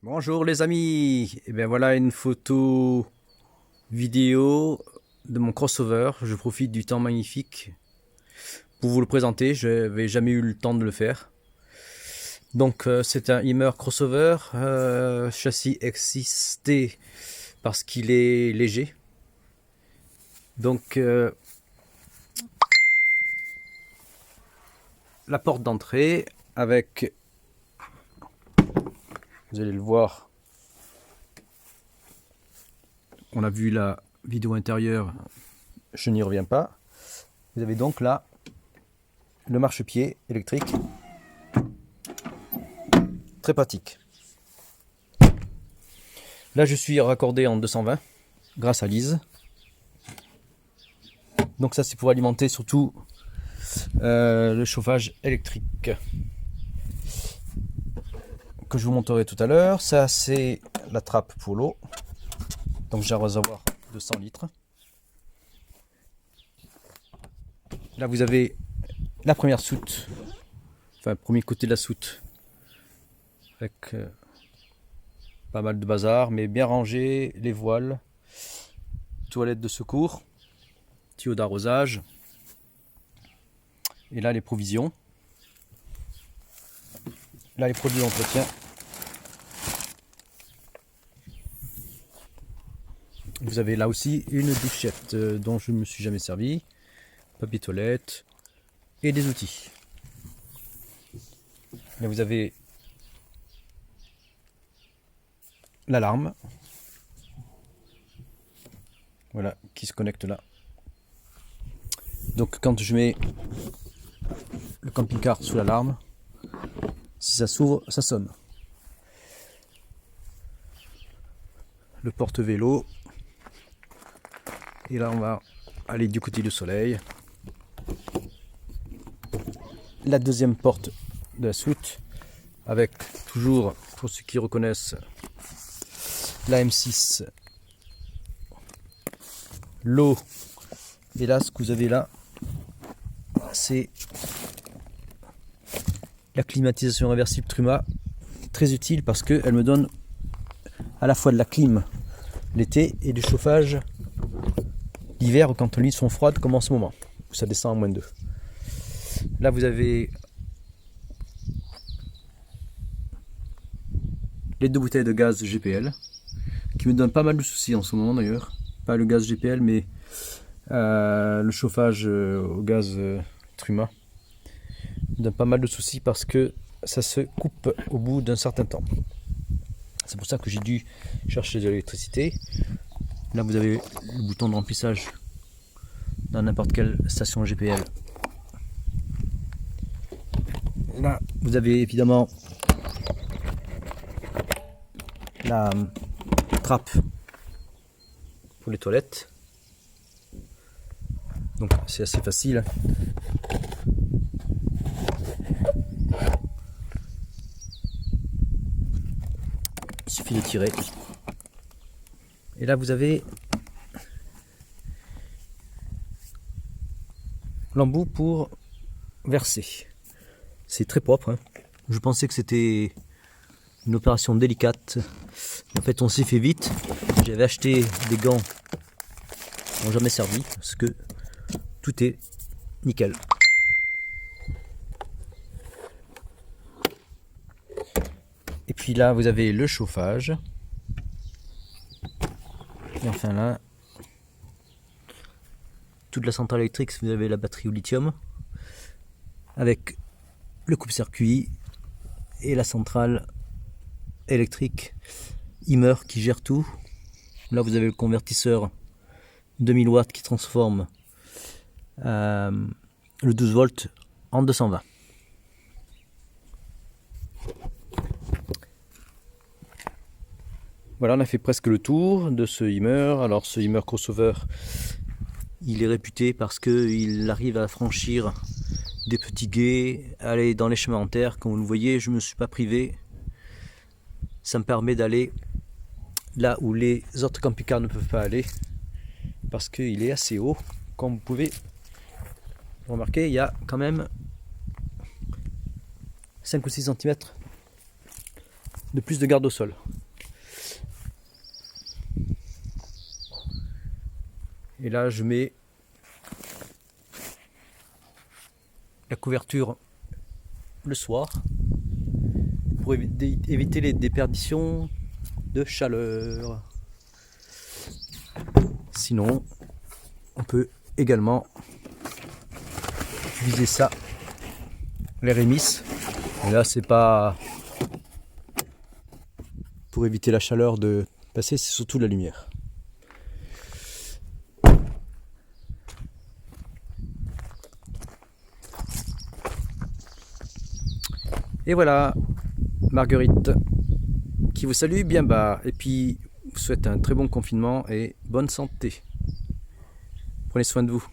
Bonjour les amis, et bien voilà une photo vidéo de mon crossover. Je profite du temps magnifique pour vous le présenter, je n'avais jamais eu le temps de le faire. Donc c'est un Hummer crossover, châssis XXT parce qu'il est léger. Donc la porte d'entrée avec, vous allez le voir, on a vu la vidéo intérieure, je n'y reviens pas. Vous avez donc là le marchepied électrique, très pratique. Là je suis raccordé en 220 grâce à Lise. Donc ça c'est pour alimenter surtout le chauffage électrique que je vous montrerai tout à l'heure. Ça c'est la trappe pour l'eau. Donc j'ai un réservoir de 100 litres. Là vous avez la première soute, enfin le premier côté de la soute avec pas mal de bazar mais bien rangé, les voiles, toilette de secours, tuyau d'arrosage et là les provisions. Là les produits d'entretien. Vous avez là aussi une douchette dont je ne me suis jamais servi, papier toilette et des outils. Là vous avez l'alarme, voilà, qui se connecte là. Donc quand je mets le camping-car sous l'alarme, si ça s'ouvre, ça sonne. Le porte-vélo. Et là on va aller du côté du soleil. La deuxième porte de la soute avec toujours, pour ceux qui reconnaissent, la M6, l'eau. Et là ce que vous avez là, c'est la climatisation réversible Truma, très utile parce qu'elle me donne à la fois de la clim l'été et du chauffage l'hiver quand les nuits sont froides comme en ce moment où ça descend à -2. Là vous avez les 2 bouteilles de gaz GPL qui me donnent pas mal de soucis en ce moment d'ailleurs. Pas le gaz GPL mais le chauffage au gaz Truma me donne pas mal de soucis parce que ça se coupe au bout d'un certain temps. C'est pour ça que j'ai dû chercher de l'électricité. Là vous avez le bouton de remplissage dans n'importe quelle station GPL. Là vous avez évidemment la trappe pour les toilettes. Donc c'est assez facile. Il suffit de tirer. Et là vous avez l'embout pour verser. C'est très propre, hein. Je pensais que c'était une opération délicate. En fait on s'est fait vite. J'avais acheté des gants qui n'ont jamais servi parce que tout est nickel. Et puis là vous avez le chauffage. Et enfin là, toute la centrale électrique, vous avez la batterie au lithium avec le coupe-circuit et la centrale électrique Hummer qui gère tout. Là vous avez le convertisseur 2000 watts qui transforme le 12 volts en 220. Voilà, on a fait presque le tour de ce Hummer. Alors ce Hummer crossover, il est réputé parce qu'il arrive à franchir des petits gués, aller dans les chemins en terre. Comme vous le voyez, je ne me suis pas privé. Ça me permet d'aller là où les autres camping-cars ne peuvent pas aller parce qu'il est assez haut. Comme vous pouvez remarquer, il y a quand même 5 ou 6 cm de plus de garde au sol. Et là je mets la couverture le soir pour éviter les déperditions de chaleur. Sinon, on peut également utiliser ça, les rémisses. Et là, c'est pas pour éviter la chaleur de passer, c'est surtout la lumière. Et voilà, Marguerite qui vous salue bien bas et puis vous souhaite un très bon confinement et bonne santé. Prenez soin de vous.